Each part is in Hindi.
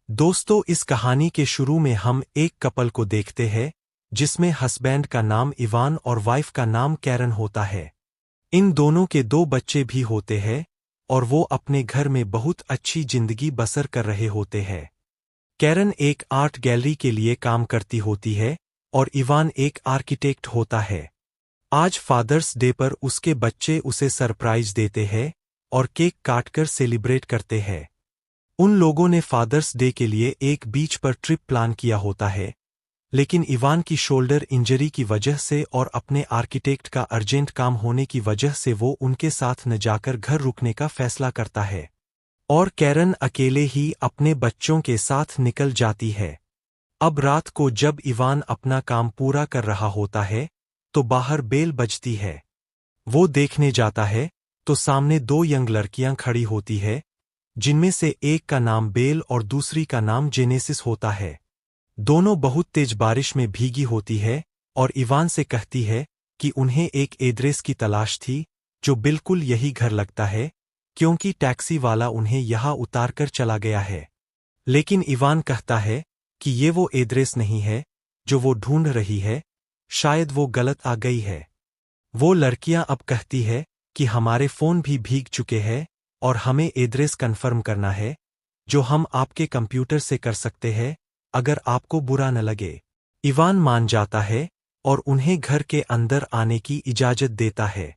दोस्तों, इस कहानी के शुरू में हम एक कपल को देखते हैं जिसमें हस्बैंड का नाम इवान और वाइफ का नाम कैरन होता है। इन दोनों के 2 बच्चे भी होते हैं और वो अपने घर में बहुत अच्छी जिंदगी बसर कर रहे होते हैं। कैरन एक आर्ट गैलरी के लिए काम करती होती है और इवान एक आर्किटेक्ट होता है। आज फादर्स डे पर उसके बच्चे उसे सरप्राइज देते हैं और केक काटकर सेलिब्रेट करते हैं। उन लोगों ने फादर्स डे के लिए एक बीच पर ट्रिप प्लान किया होता है, लेकिन इवान की शोल्डर इंजरी की वजह से और अपने आर्किटेक्ट का अर्जेंट काम होने की वजह से वो उनके साथ न जाकर घर रुकने का फैसला करता है और कैरन अकेले ही अपने बच्चों के साथ निकल जाती है। अब रात को जब इवान अपना काम पूरा कर रहा होता है तो बाहर बेल बजती है। वो देखने जाता है तो सामने 2 यंग लड़कियां खड़ी होती है, जिनमें से एक का नाम बेल और दूसरी का नाम जेनेसिस होता है। दोनों बहुत तेज बारिश में भीगी होती है और इवान से कहती है कि उन्हें एक एड्रेस की तलाश थी जो बिल्कुल यही घर लगता है, क्योंकि टैक्सी वाला उन्हें यहां उतारकर चला गया है। लेकिन इवान कहता है कि ये वो एड्रेस नहीं है जो वो ढूंढ रही है, शायद वो गलत आ गई है। वो लड़कियां अब कहती है कि हमारे फोन भी भीग चुके हैं और हमें एड्रेस कंफर्म करना है, जो हम आपके कंप्यूटर से कर सकते हैं अगर आपको बुरा न लगे। इवान मान जाता है और उन्हें घर के अंदर आने की इजाजत देता है।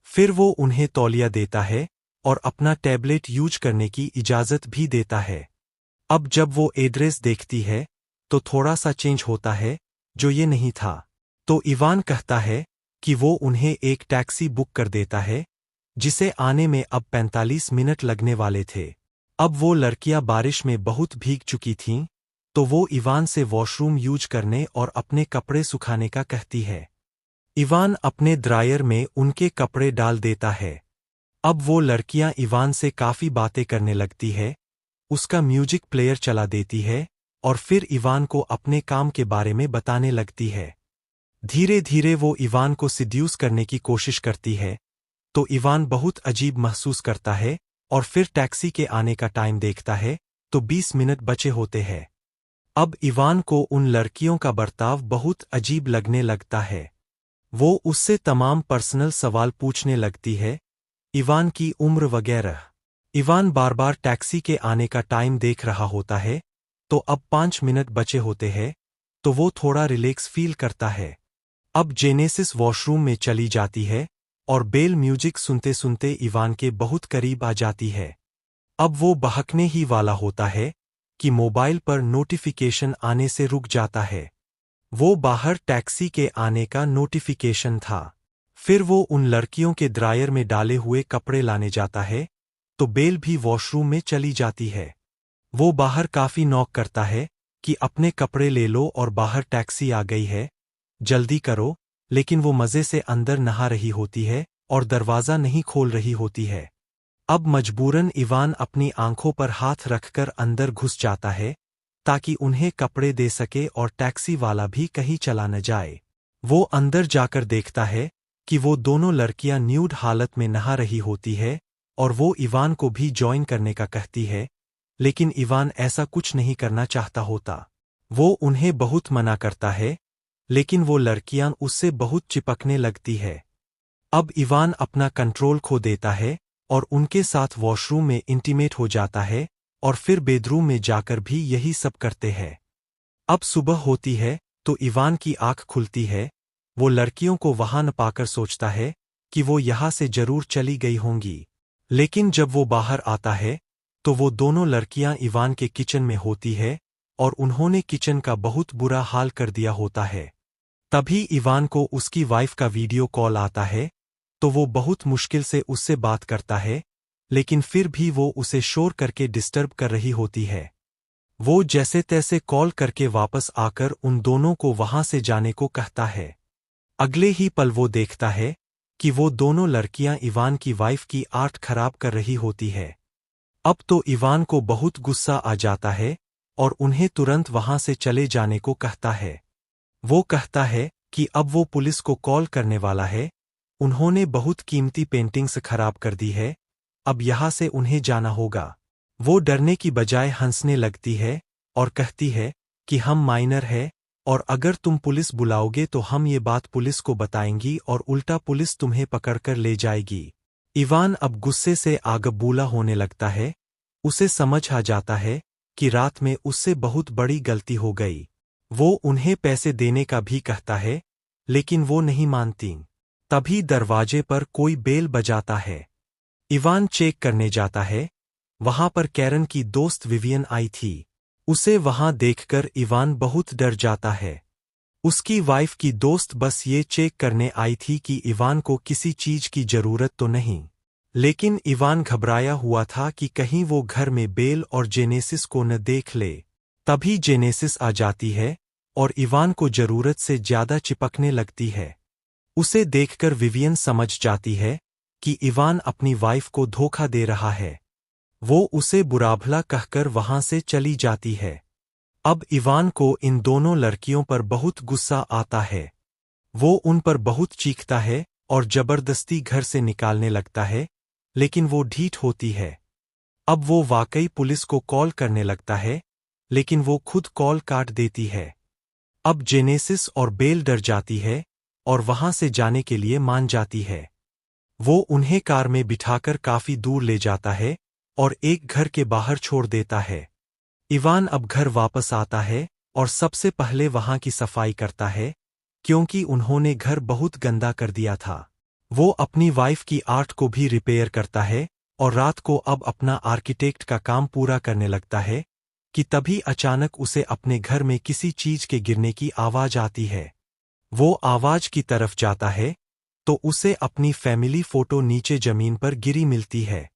फिर वो उन्हें तौलिया देता है और अपना टैबलेट यूज करने की इजाजत भी देता है। अब जब वो एड्रेस देखती है तो थोड़ा सा चेंज होता है, जो ये नहीं था। तो इवान कहता है कि वो उन्हें एक टैक्सी बुक कर देता है, जिसे आने में अब 45 मिनट लगने वाले थे। अब वो लड़कियां बारिश में बहुत भीग चुकी थीं, तो वो इवान से वॉशरूम यूज करने और अपने कपड़े सुखाने का कहती है। इवान अपने ड्रायर में उनके कपड़े डाल देता है। अब वो लड़कियां इवान से काफी बातें करने लगती है, उसका म्यूजिक प्लेयर चला देती है और फिर इवान को अपने काम के बारे में बताने लगती है। धीरे धीरे वो इवान को सिड्यूस करने की कोशिश करती है, तो इवान बहुत अजीब महसूस करता है और फिर टैक्सी के आने का टाइम देखता है तो 20 मिनट बचे होते हैं। अब इवान को उन लड़कियों का बर्ताव बहुत अजीब लगने लगता है। वो उससे तमाम पर्सनल सवाल पूछने लगती है, इवान की उम्र वगैरह। इवान बार बार टैक्सी के आने का टाइम देख रहा होता है, तो अब 5 मिनट बचे होते हैं, तो वो थोड़ा रिलैक्स फील करता है। अब जेनेसिस वॉशरूम में चली जाती है और बेल म्यूजिक सुनते सुनते इवान के बहुत करीब आ जाती है। अब वो बहकने ही वाला होता है कि मोबाइल पर नोटिफिकेशन आने से रुक जाता है। वो बाहर टैक्सी के आने का नोटिफिकेशन था। फिर वो उन लड़कियों के ड्रायर में डाले हुए कपड़े लाने जाता है, तो बेल भी वॉशरूम में चली जाती है। वो बाहर काफी नॉक करता है कि अपने कपड़े ले लो और बाहर टैक्सी आ गई है, जल्दी करो, लेकिन वो मजे से अंदर नहा रही होती है और दरवाजा नहीं खोल रही होती है। अब मजबूरन इवान अपनी आंखों पर हाथ रखकर अंदर घुस जाता है ताकि उन्हें कपड़े दे सके और टैक्सी वाला भी कहीं चला न जाए। वो अंदर जाकर देखता है कि वो दोनों लड़कियां न्यूड हालत में नहा रही होती है और वो इवान को भी ज्वाइन करने का कहती है, लेकिन इवान ऐसा कुछ नहीं करना चाहता होता। वो उन्हें बहुत मना करता है, लेकिन वो लड़कियां उससे बहुत चिपकने लगती है। अब इवान अपना कंट्रोल खो देता है और उनके साथ वॉशरूम में इंटीमेट हो जाता है और फिर बेडरूम में जाकर भी यही सब करते हैं। अब सुबह होती है तो इवान की आंख खुलती है। वो लड़कियों को वहां न पाकर सोचता है कि वो यहां से जरूर चली गई होंगी, लेकिन जब वो बाहर आता है तो वो दोनों लड़कियां इवान के किचन में होती है और उन्होंने किचन का बहुत बुरा हाल कर दिया होता है। तभी इवान को उसकी वाइफ का वीडियो कॉल आता है, तो वो बहुत मुश्किल से उससे बात करता है, लेकिन फिर भी वो उसे शोर करके डिस्टर्ब कर रही होती है। वो जैसे तैसे कॉल करके वापस आकर उन दोनों को वहां से जाने को कहता है। अगले ही पल वो देखता है कि वो दोनों लड़कियां इवान की वाइफ की आर्ट खराब कर रही होती है। अब तो इवान को बहुत गुस्सा आ जाता है और उन्हें तुरंत वहां से चले जाने को कहता है। वो कहता है कि अब वो पुलिस को कॉल करने वाला है, उन्होंने बहुत कीमती पेंटिंग्स खराब कर दी है, अब यहां से उन्हें जाना होगा। वो डरने की बजाय हंसने लगती है और कहती है कि हम माइनर है और अगर तुम पुलिस बुलाओगे तो हम ये बात पुलिस को बताएंगी और उल्टा पुलिस तुम्हें पकड़कर ले जाएगी। इवान अब गुस्से से आगबूला होने लगता है। उसे समझ आ जाता है कि रात में उससे बहुत बड़ी गलती हो गई। वो उन्हें पैसे देने का भी कहता है, लेकिन वो नहीं मानती। तभी दरवाजे पर कोई बेल बजाता है। इवान चेक करने जाता है। वहां पर कैरन की दोस्त विवियन आई थी। उसे वहां देखकर इवान बहुत डर जाता है। उसकी वाइफ की दोस्त बस ये चेक करने आई थी कि इवान को किसी चीज की जरूरत तो नहीं। लेकिन इवान घबराया हुआ था कि कहीं वो घर में बेल और जेनेसिस को न देख ले। तभी जेनेसिस आ जाती है और इवान को जरूरत से ज्यादा चिपकने लगती है। उसे देखकर विवियन समझ जाती है कि इवान अपनी वाइफ को धोखा दे रहा है। वो उसे बुराभला कहकर वहां से चली जाती है। अब इवान को इन दोनों लड़कियों पर बहुत गुस्सा आता है। वो उन पर बहुत चीखता है और जबरदस्ती घर से निकालने लगता है, लेकिन वो ढीठ होती है। अब वो वाकई पुलिस को कॉल करने लगता है, लेकिन वो खुद कॉल काट देती है। अब जेनेसिस और बेल डर जाती है और वहां से जाने के लिए मान जाती है। वो उन्हें कार में बिठाकर काफी दूर ले जाता है और एक घर के बाहर छोड़ देता है। इवान अब घर वापस आता है और सबसे पहले वहां की सफाई करता है, क्योंकि उन्होंने घर बहुत गंदा कर दिया था। वो अपनी वाइफ की आर्ट को भी रिपेयर करता है और रात को अब अपना आर्किटेक्ट का काम पूरा करने लगता है कि तभी अचानक उसे अपने घर में किसी चीज के गिरने की आवाज आती है। वो आवाज की तरफ जाता है तो उसे अपनी फैमिली फोटो नीचे जमीन पर गिरी मिलती है।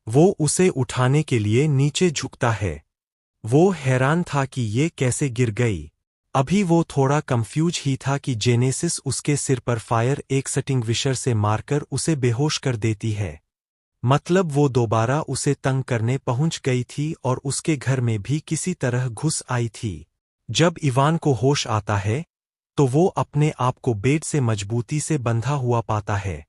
वो उसे उठाने के लिए नीचे झुकता है। वो हैरान था कि ये कैसे गिर गई। अभी वो थोड़ा कंफ्यूज ही था कि जेनेसिस उसके सिर पर फायर एक्सटिंग्विशर से मारकर उसे बेहोश कर देती है। मतलब वो दोबारा उसे तंग करने पहुंच गई थी और उसके घर में भी किसी तरह घुस आई थी। जब इवान को होश आता है तो वो अपने आप को बेड से मजबूती से बंधा हुआ पाता है।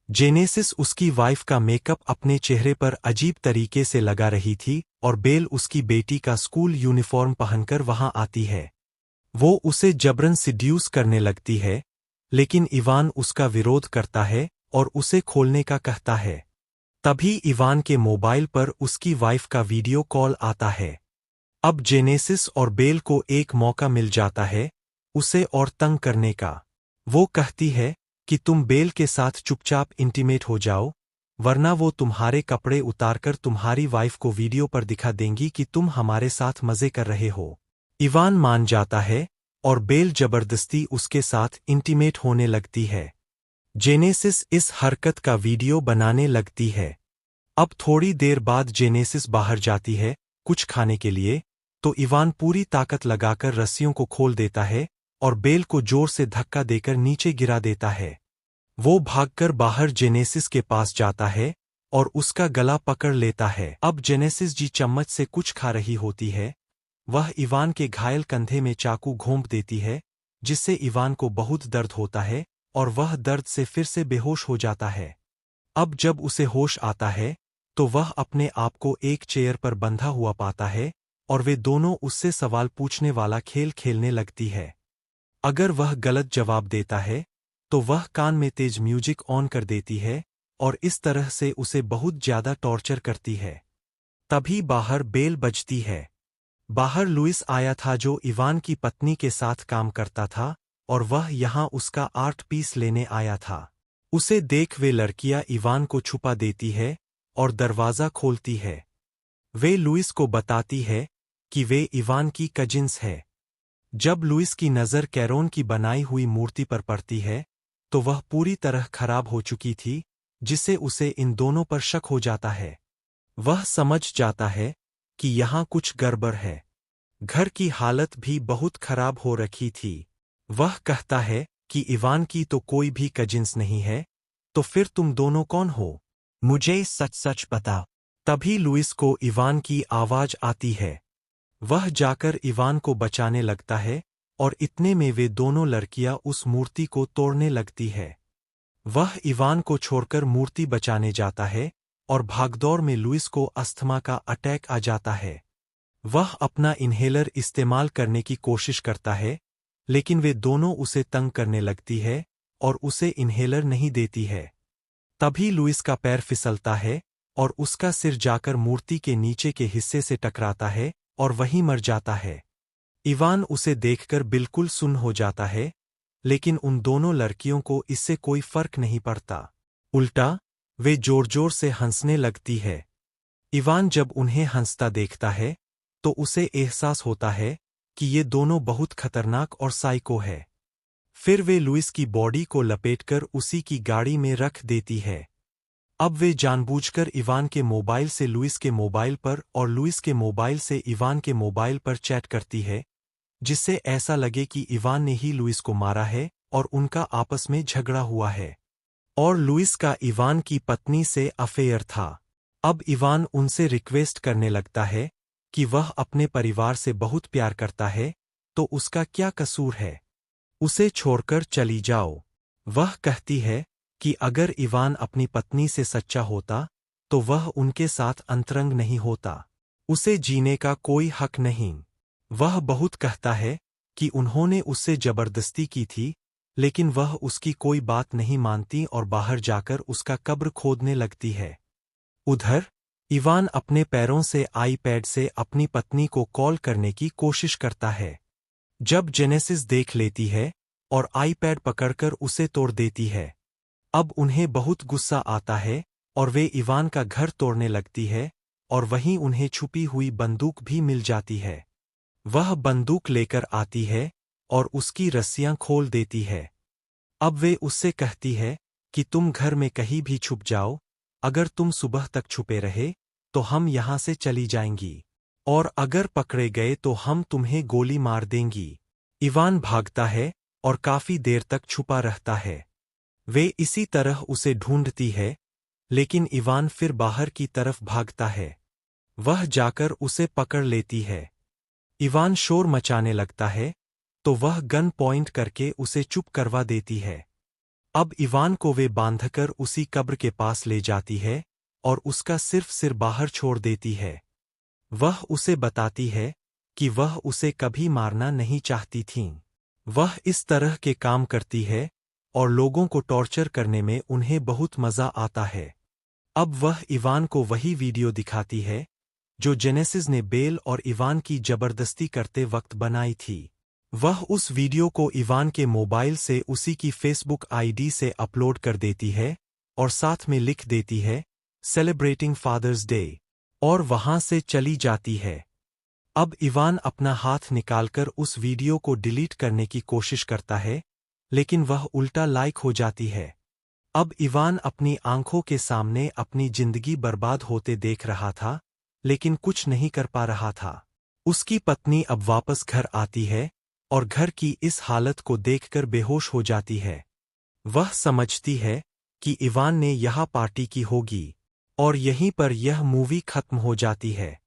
जेनेसिस उसकी वाइफ का मेकअप अपने चेहरे पर अजीब तरीके से लगा रही थी और बेल उसकी बेटी का स्कूल यूनिफॉर्म पहनकर वहां आती है। वो उसे जबरन सिड्यूस करने लगती है, लेकिन इवान उसका विरोध करता है और उसे खोलने का कहता है। तभी इवान के मोबाइल पर उसकी वाइफ का वीडियो कॉल आता है। अब जेनेसिस और बेल को एक मौका मिल जाता है उसे और तंग करने का। वो कहती है कि तुम बेल के साथ चुपचाप इंटीमेट हो जाओ, वरना वो तुम्हारे कपड़े उतारकर तुम्हारी वाइफ को वीडियो पर दिखा देंगी कि तुम हमारे साथ मजे कर रहे हो। इवान मान जाता है और बेल जबरदस्ती उसके साथ इंटीमेट होने लगती है। जेनेसिस इस हरकत का वीडियो बनाने लगती है। अब थोड़ी देर बाद जेनेसिस बाहर जाती है कुछ खाने के लिए, तो इवान पूरी ताकत लगाकर रस्सियों को खोल देता है और बेल को जोर से धक्का देकर नीचे गिरा देता है। वो भागकर बाहर जेनेसिस के पास जाता है और उसका गला पकड़ लेता है। अब जेनेसिस जी चम्मच से कुछ खा रही होती है। वह इवान के घायल कंधे में चाकू घोंप देती है, जिससे इवान को बहुत दर्द होता है और वह दर्द से फिर से बेहोश हो जाता है। अब जब उसे होश आता है तो वह अपने आप को एक चेयर पर बंधा हुआ पाता है और वे दोनों उससे सवाल पूछने वाला खेल खेलने लगती है। अगर वह गलत जवाब देता है तो वह कान में तेज म्यूजिक ऑन कर देती है और इस तरह से उसे बहुत ज्यादा टॉर्चर करती है। तभी बाहर बेल बजती है। बाहर लुइस आया था जो इवान की पत्नी के साथ काम करता था और वह यहाँ उसका आर्ट पीस लेने आया था। उसे देख वे लड़कियां इवान को छुपा देती है और दरवाजा खोलती है। वे लुइस को बताती है कि वे इवान की कजिन्स है। जब लुइस की नज़र कैरोन की बनाई हुई मूर्ति पर पड़ती है तो वह पूरी तरह खराब हो चुकी थी, जिससे उसे इन दोनों पर शक हो जाता है। वह समझ जाता है कि यहाँ कुछ गड़बड़ है। घर की हालत भी बहुत खराब हो रखी थी। वह कहता है कि इवान की तो कोई भी कजिन्स नहीं है, तो फिर तुम दोनों कौन हो? मुझे सच सच बता। तभी लुइस को इवान की आवाज आती है। वह जाकर इवान को बचाने लगता है और इतने में वे दोनों लड़कियां उस मूर्ति को तोड़ने लगती है। वह इवान को छोड़कर मूर्ति बचाने जाता है, और भागदौड़ में लुइस को अस्थमा का अटैक आ जाता है। वह अपना इन्हेलर इस्तेमाल करने की कोशिश करता है, लेकिन वे दोनों उसे तंग करने लगती है और उसे इन्हेलर नहीं देती है। तभी लुइस का पैर फिसलता है और उसका सिर जाकर मूर्ति के नीचे के हिस्से से टकराता है और वहीं मर जाता है। इवान उसे देखकर बिल्कुल सुन्न हो जाता है, लेकिन उन दोनों लड़कियों को इससे कोई फर्क नहीं पड़ता। उल्टा वे जोर-जोर से हंसने लगती है। इवान जब उन्हें हंसता देखता है तो उसे एहसास होता है कि ये दोनों बहुत खतरनाक और साइको है। फिर वे लुइस की बॉडी को लपेटकर उसी की गाड़ी में रख देती है। अब वे जानबूझकर इवान के मोबाइल से लुइस के मोबाइल पर और लुइस के मोबाइल से इवान के मोबाइल पर चैट करती है, जिससे ऐसा लगे कि इवान ने ही लुइस को मारा है और उनका आपस में झगड़ा हुआ है। और लुइस का इवान की पत्नी से अफेयर था। अब इवान उनसे रिक्वेस्ट करने लगता है कि वह अपने परिवार से बहुत प्यार करता है, तो उसका क्या कसूर है, उसे छोड़कर चली जाओ। वह कहती है कि अगर इवान अपनी पत्नी से सच्चा होता तो वह उनके साथ अंतरंग नहीं होता, उसे जीने का कोई हक नहीं। वह बहुत कहता है कि उन्होंने उससे जबरदस्ती की थी, लेकिन वह उसकी कोई बात नहीं मानती और बाहर जाकर उसका कब्र खोदने लगती है। उधर इवान अपने पैरों से आईपैड से अपनी पत्नी को कॉल करने की कोशिश करता है। जब जेनेसिस देख लेती है और आईपैड पकड़कर उसे तोड़ देती है। अब उन्हें बहुत गुस्सा आता है और वे इवान का घर तोड़ने लगती है और वहीं उन्हें छुपी हुई बंदूक भी मिल जाती है। वह बंदूक लेकर आती है और उसकी रस्सियां खोल देती है। अब वे उससे कहती है कि तुम घर में कहीं भी छुप जाओ, अगर तुम सुबह तक छुपे रहे तो हम यहाँ से चली जाएंगी, और अगर पकड़े गए तो हम तुम्हें गोली मार देंगी। इवान भागता है और काफी देर तक छुपा रहता है। वे इसी तरह उसे ढूंढती है, लेकिन इवान फिर बाहर की तरफ भागता है। वह जाकर उसे पकड़ लेती है। इवान शोर मचाने लगता है तो वह गन पॉइंट करके उसे चुप करवा देती है। अब इवान को वे बांधकर उसी कब्र के पास ले जाती है और उसका सिर्फ सिर बाहर छोड़ देती है। वह उसे बताती है कि वह उसे कभी मारना नहीं चाहती थीं। वह इस तरह के काम करती है और लोगों को टॉर्चर करने में उन्हें बहुत मजा आता है। अब वह इवान को वही वीडियो दिखाती है जो जेनेसिस ने बेल और इवान की जबरदस्ती करते वक्त बनाई थी। वह उस वीडियो को इवान के मोबाइल से उसी की फेसबुक आईडी से अपलोड कर देती है और साथ में लिख देती है, सेलिब्रेटिंग फादर्स डे, और वहां से चली जाती है। अब इवान अपना हाथ निकालकर उस वीडियो को डिलीट करने की कोशिश करता है, लेकिन वह उल्टा लाइक हो जाती है। अब इवान अपनी आंखों के सामने अपनी जिंदगी बर्बाद होते देख रहा था, लेकिन कुछ नहीं कर पा रहा था। उसकी पत्नी अब वापस घर आती है और घर की इस हालत को देखकर बेहोश हो जाती है। वह समझती है कि इवान ने यह पार्टी की होगी, और यहीं पर यह मूवी खत्म हो जाती है।